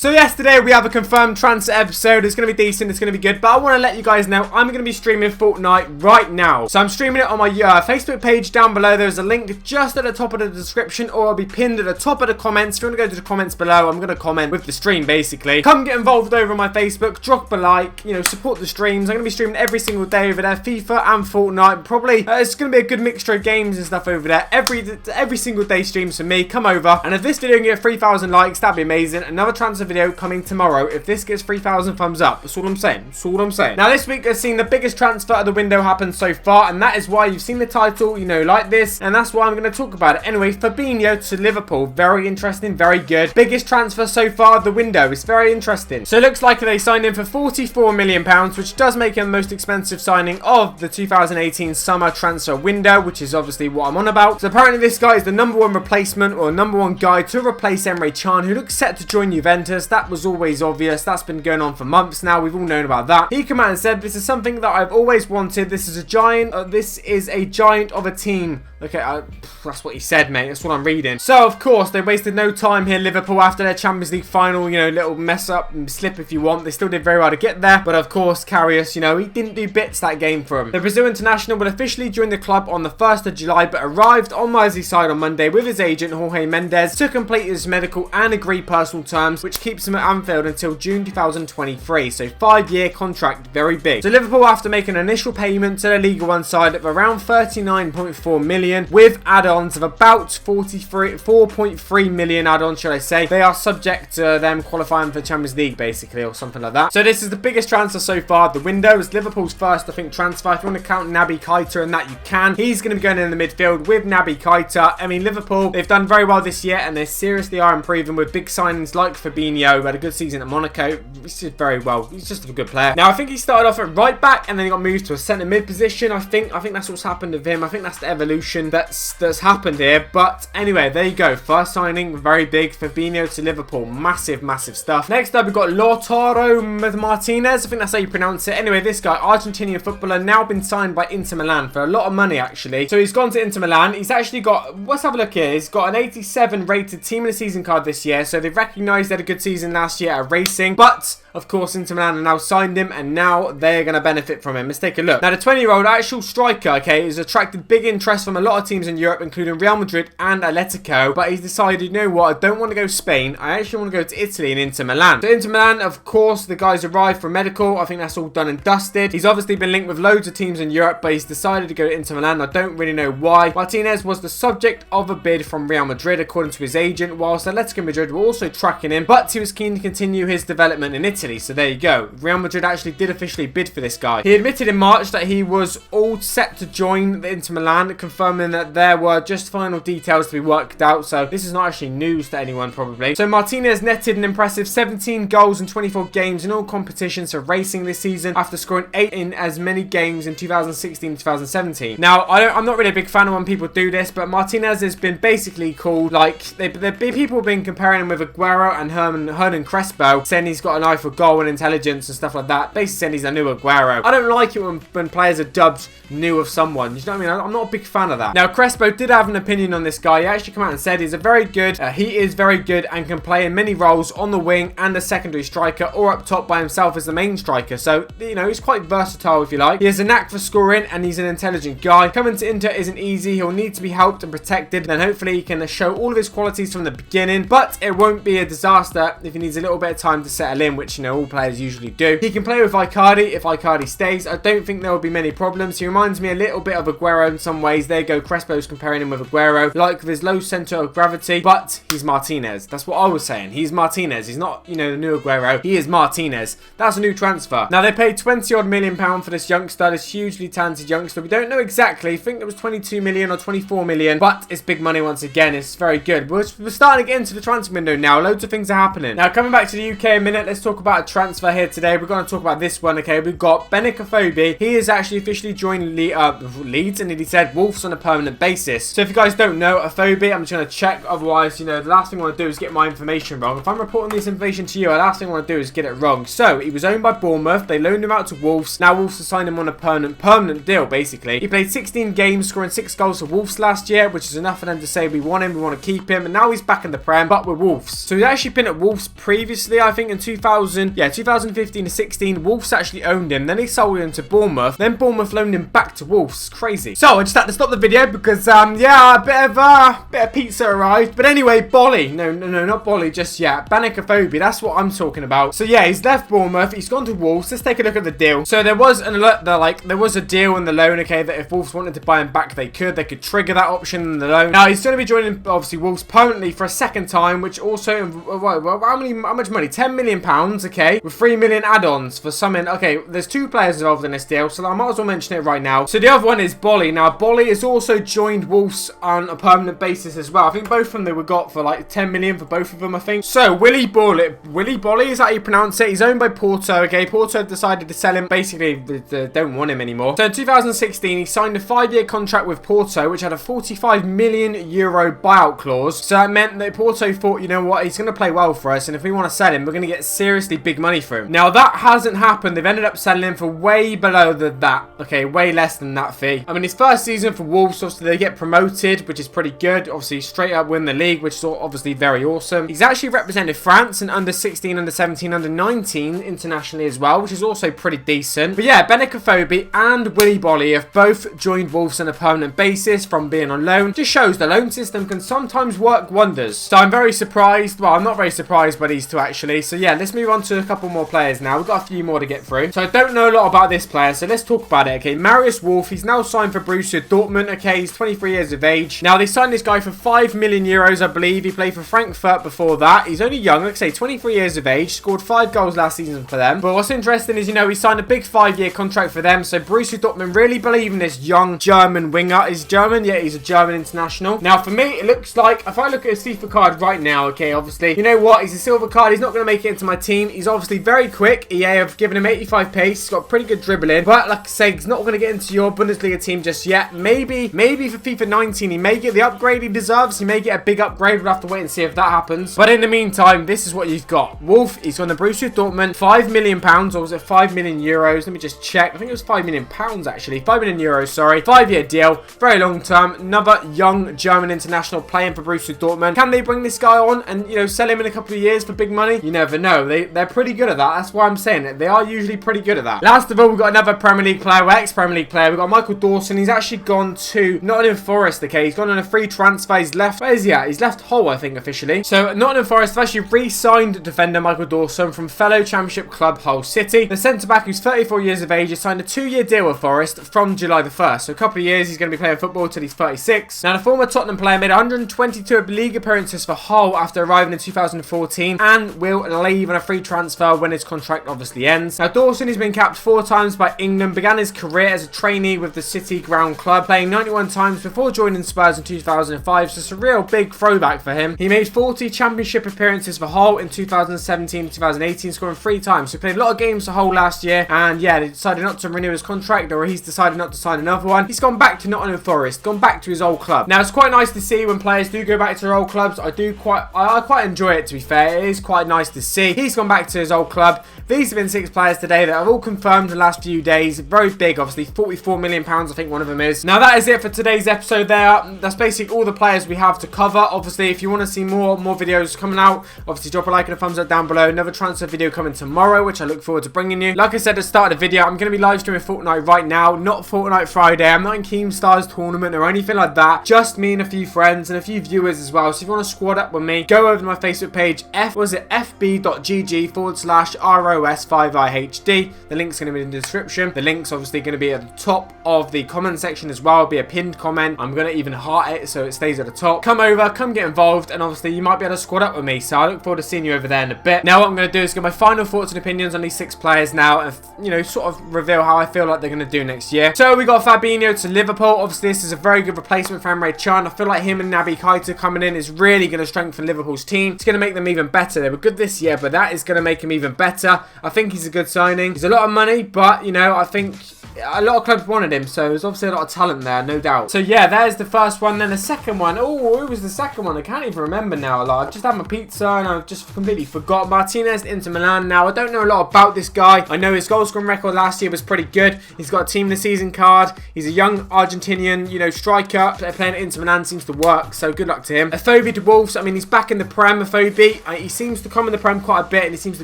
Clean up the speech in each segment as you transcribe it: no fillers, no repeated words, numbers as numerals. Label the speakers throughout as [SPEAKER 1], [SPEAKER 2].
[SPEAKER 1] So yesterday we have a confirmed transfer episode. It's going to be decent, it's going to be good, but I want to let you guys know I'm going to be streaming Fortnite right now. So I'm streaming it on my Facebook page down below. There's a link just at the top of the description, or it'll be pinned at the top of the comments. If you want to go to the comments below, I'm going to comment with the stream basically. Come get involved over on my Facebook, drop a like, you know, support the streams. I'm going to be streaming every single day over there, FIFA and Fortnite. Probably it's going to be a good mixture of games and stuff over there. Every single day streams for me. Come over, and if this video can get 3,000 likes, that'd be amazing. Another transfer video coming tomorrow if this gets 3,000 thumbs up. That's all I'm saying. That's all I'm saying. Now this week I've seen the biggest transfer of the window happen so far, and that is why you've seen the title, you know, like this, and that's why I'm going to talk about it. Anyway, Fabinho to Liverpool, very interesting, very good. Biggest transfer so far of the window. It's very interesting. So it looks like they signed him for £44 million, which does make him the most expensive signing of the 2018 summer transfer window, which is obviously what I'm on about. So apparently this guy is the #1 replacement, or #1 guy to replace Emre Can, who looks set to join Juventus. That was always obvious. That's been going on for months now. We've all known about that. He came out and said, "This is something that I've always wanted. This is a giant. This is a giant of a team." Okay, that's what he said, mate. That's what I'm reading. So, of course, they wasted no time here, Liverpool, after their Champions League final, you know, little mess up and slip if you want. They still did very well to get there. But, of course, Marius, you know, he didn't do bits that game for him. The Brazil international will officially join the club on the 1st of July, but arrived on Merseyside on Monday with his agent, Jorge Mendes, to complete his medical and agree personal terms, which keeps him at Anfield until June 2023. So, 5-year contract, very big. So, Liverpool have to make an initial payment to the Liga 1 side of around 39.4 million. With add-ons of about 4.3 million add-ons, should I say. They are subject to them qualifying for Champions League, basically, or something like that. So this is the biggest transfer so far. The window is Liverpool's first, I think, transfer. If you want to count Naby Keita and that, you can. He's going to be going in the midfield with Naby Keita. I mean, Liverpool, they've done very well this year, and they seriously are improving with big signings like Fabinho, who had a good season at Monaco. He's just very well. He's just a good player. Now, I think he started off at right back, and then he got moved to a centre mid position. I think that's what's happened with him. I think that's the evolution that's happened here. But anyway, there you go. First signing, very big. Fabinho to Liverpool, massive stuff. Next up, we've got Lautaro Martinez. I think that's how you pronounce it. Anyway, this guy, Argentinian footballer, now been signed by Inter Milan for a lot of money, actually. So he's gone to Inter Milan. He's actually got, let's have a look here. He's got an 87 rated team of the season card this year. So they've recognised they had a good season last year at racing, but of course, Inter Milan have now signed him, and now they're going to benefit from him. Let's take a look. Now, the 20-year-old actual striker, okay, has attracted big interest from a lot of teams in Europe, including Real Madrid and Atletico, but he's decided, you know what, I don't want to go Spain. I actually want to go to Italy and Inter Milan. So Inter Milan, of course, the guys arrived for medical. I think that's all done and dusted. He's obviously been linked with loads of teams in Europe, but he's decided to go to Inter Milan. I don't really know why. Martinez was the subject of a bid from Real Madrid, according to his agent, whilst Atletico Madrid were also tracking him, but he was keen to continue his development in Italy. So there you go. Real Madrid actually did officially bid for this guy. He admitted in March that he was all set to join the Inter Milan, confirming that there were just final details to be worked out. So this is not actually news to anyone, probably. So Martinez netted an impressive 17 goals in 24 games in all competitions for racing this season, after scoring 8 in as many games in 2016-2017. Now, I'm not really a big fan of when people do this, but Martinez has been basically called, like, people have been comparing him with Aguero and Hernan Crespo, saying he's got an eye for goal and intelligence and stuff like that. Basically saying he's a new Aguero. I don't like it when players are dubbed new of someone. You know what I mean? I'm not a big fan of that. Now, Crespo did have an opinion on this guy. He actually came out and said he is very good and can play in many roles on the wing and a secondary striker, or up top by himself as the main striker. So, you know, he's quite versatile, if you like. He has a knack for scoring, and he's an intelligent guy. Coming to Inter isn't easy. He'll need to be helped and protected. Then hopefully he can show all of his qualities from the beginning, but it won't be a disaster if he needs a little bit of time to settle in, which, you know, all players usually do. He can play with Icardi if Icardi stays. I don't think there will be many problems. He reminds me a little bit of Aguero in some ways. There you go. Crespo's comparing him with Aguero, like with his low centre of gravity, but he's Martinez. That's what I was saying. He's Martinez. He's not, you know, the new Aguero. He is Martinez. That's a new transfer. Now, they paid £20-odd million for this youngster, this hugely talented youngster. We don't know exactly. I think it was 22 million or 24 million, but it's big money once again. It's very good. We're starting to get into the transfer window now. Loads of things are happening. Now, coming back to the UK in a minute, let's talk about a transfer here today. We're going to talk about this one, okay? We've got Benik Afobe. He has actually officially joined Leeds, and he said Wolves on a permanent basis. So if you guys don't know Afobe, I'm just going to check. Otherwise, you know, the last thing I want to do is get my information wrong. If I'm reporting this information to you, the last thing I want to do is get it wrong. So he was owned by Bournemouth. They loaned him out to Wolves. Now Wolves have signed him on a permanent deal, basically. He played 16 games, scoring 6 goals for Wolves last year, which is enough for them to say we want him, we want to keep him. And now he's back in the Prem, but with Wolves. So he's actually been at Wolves Wolves previously, I think in 2015 to 16. Wolves actually owned him. Then he sold him to Bournemouth. Then Bournemouth loaned him back to Wolves. Crazy. So I just had to stop the video because, yeah, a bit of pizza arrived. But anyway, Bolly. No, not Bolly just yet. Banikophobia. That's what I'm talking about. So yeah, he's left Bournemouth. He's gone to Wolves. Let's take a look at the deal. So there was an alert that, there was a deal in the loan, okay, that if Wolves wanted to buy him back, they could. They could trigger that option in the loan. Now, he's going to be joining, obviously, Wolves permanently for a second time, which also, how much money? £10 million, okay, with 3 million add-ons for something. Okay, there's 2 players involved in this deal, so I might as well mention it right now. So the other one is Bolly. Now, Bolly has also joined Wolves on a permanent basis as well. I think both of them they were got for like 10 million for both of them, I think. So Willy Bolly is how you pronounce it. He's owned by Porto, okay. Porto decided to sell him. Basically, they don't want him anymore. So in 2016, he signed a 5-year contract with Porto, which had a 45 million euro buyout clause. So that meant that Porto thought, you know what, he's going to play well for us, and if we want to sell him, we're going to get seriously big money for him. Now, that hasn't happened. They've ended up selling him for way below that. Okay, way less than that fee. I mean, his first season for Wolves, obviously, they get promoted, which is pretty good. Obviously, straight up win the league, which is obviously very awesome. He's actually represented France in under 16, under 17, under 19 internationally as well, which is also pretty decent. But yeah, Banikophobia and Willy Bolly have both joined Wolves on a permanent basis from being on loan. Just shows the loan system can sometimes work wonders. So I'm very surprised. Well, I'm not very surprised by these two, actually. So yeah, let's move on to a couple more players now. We've got a few more to get through. So I don't know a lot about this player, so let's talk about it, okay. Marius Wolf, he's now signed for Borussia Dortmund, okay. He's 23 years of age. Now, they signed this guy for 5 million euros, I believe. He played for Frankfurt before that. He's only young, like I say, 23 years of age. Scored 5 goals last season for them. But what's interesting is, you know, he signed a big 5-year contract for them. So Borussia Dortmund really believe in this young German winger. He's German, yeah, he's a German international. Now, for me, it looks like, if I look at his FIFA card right now, okay, obviously, you know what? He's a silver card. He's not going to make it into my team. He's obviously very quick. EA have given him 85 pace. He's got pretty good dribbling. But, like I say, he's not going to get into your Bundesliga team just yet. Maybe for FIFA 19, he may get the upgrade he deserves. He may get a big upgrade. We'll have to wait and see if that happens. But in the meantime, this is what you've got. Wolf, he's on the Borussia Dortmund, £5 million, or was it 5 million euros? Let me just check. I think it was £5 million, actually. 5 million euros, sorry. 5-year deal. Very long term. Another young German international playing for Borussia Dortmund. Can they bring this guy on and, you know, sell him in a couple of years for big money? You never know. They're pretty good at that. That's why I'm saying it. They are usually pretty good at that. Last of all, we've got another Premier League player, ex-Premier League player. We've got Michael Dawson. He's actually gone to Nottingham Forest, okay. He's gone on a free transfer. He's left, where is he at? He's left Hull, I think, officially. So Nottingham Forest have actually re-signed defender Michael Dawson from fellow Championship club Hull City. The centre-back, who's 34 years of age, has signed a 2-year deal with Forest from July the 1st. So a couple of years he's going to be playing football till he's 36. Now, the former Tottenham player made 122 league appearances for Hull after arriving in 2014 and will leave on a free transfer when his contract obviously ends. Now, Dawson has been capped 4 times by England, began his career as a trainee with the City Ground Club, playing 91 times before joining Spurs in 2005, so it's a real big throwback for him. He made 40 Championship appearances for Hull in 2017 2018, scoring 3 times. So he played a lot of games for Hull last year, and yeah, they decided not to renew his contract, or he's decided not to sign another one. He's gone back to Nottingham Forest, gone back to his old club. Now, it's quite nice to see when players do go back to their old clubs. I quite enjoy it, to be fair. It is quite nice to see. He's gone back to his old club. These have been 6 players today that have all confirmed in the last few days. Very big, obviously. £44 million, I think one of them is. Now, that is it for today's episode there. That's basically all the players we have to cover. Obviously, if you want to see more videos coming out, obviously drop a like and a thumbs up down below. Another transfer video coming tomorrow, which I look forward to bringing you. Like I said at the start of the video, I'm going to be live streaming Fortnite right now. Not Fortnite Friday. I'm not in Keemstar's tournament or anything like that. Just me and a few friends and a few viewers as well. So if you want to squad up with me, go over to my Facebook page, fb.gg/ROS5IHD. The link's going to be in the description. The link's obviously going to be at the top of the comment section as well. It'll be a pinned comment. I'm going to even heart it so it stays at the top. Come over, come get involved, and obviously you might be able to squad up with me. So I look forward to seeing you over there in a bit. Now what I'm going to do is get my final thoughts and opinions on these 6 players now, and, you know, sort of reveal how I feel like they're going to do next year. So we got Fabinho to Liverpool. Obviously this is a very good replacement for Emre Can. I feel like him and Naby Keita coming in is really going to strengthen Liverpool's team. It's going to make them even better. They were good this year, but that is going to make him even better. I think he's a good signing. He's a lot of money, but, you know, I think a lot of clubs wanted him, so there's obviously a lot of talent there, no doubt. So yeah, there's the first one. Then the second one, oh, who was the second one? I can't even remember now. Like, I've just had my pizza and I've just completely forgot. Martinez into Milan. Now, I don't know a lot about this guy. I know his goal scoring record last year was pretty good. He's got a team of the season card. He's a young Argentinian, you know, striker. Playing at Inter Milan seems to work, so good luck to him. Afobe to Wolves. I mean, he's back in the Prem, Afobe. He seems to come in the Prem quite a bit and he seems to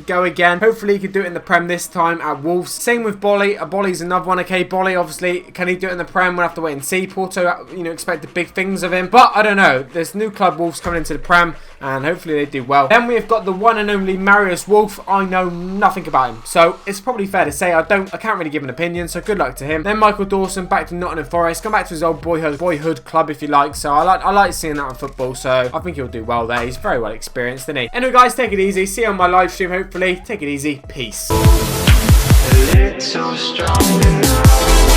[SPEAKER 1] go again. Hopefully, he can do it in the Prem this time at Wolves. Same with Bolly. Bolly's another one. Okay, Bolly, obviously, can he do it in the Prem? We'll have to wait and see. Porto, you know, expect the big things of him. But I don't know. There's new club Wolves coming into the Prem and hopefully they do well. Then we've got the one and only Marius Wolf. I know nothing about him, so it's probably fair to say I can't really give an opinion, so good luck to him. Then Michael Dawson back to Nottingham Forest, come back to his old boyhood club if you like, so I like seeing that on football, so I think he'll do well there. He's very well experienced, isn't he? Anyway guys, take it easy, see you on my live stream hopefully. Take it easy, peace. A little stronger now.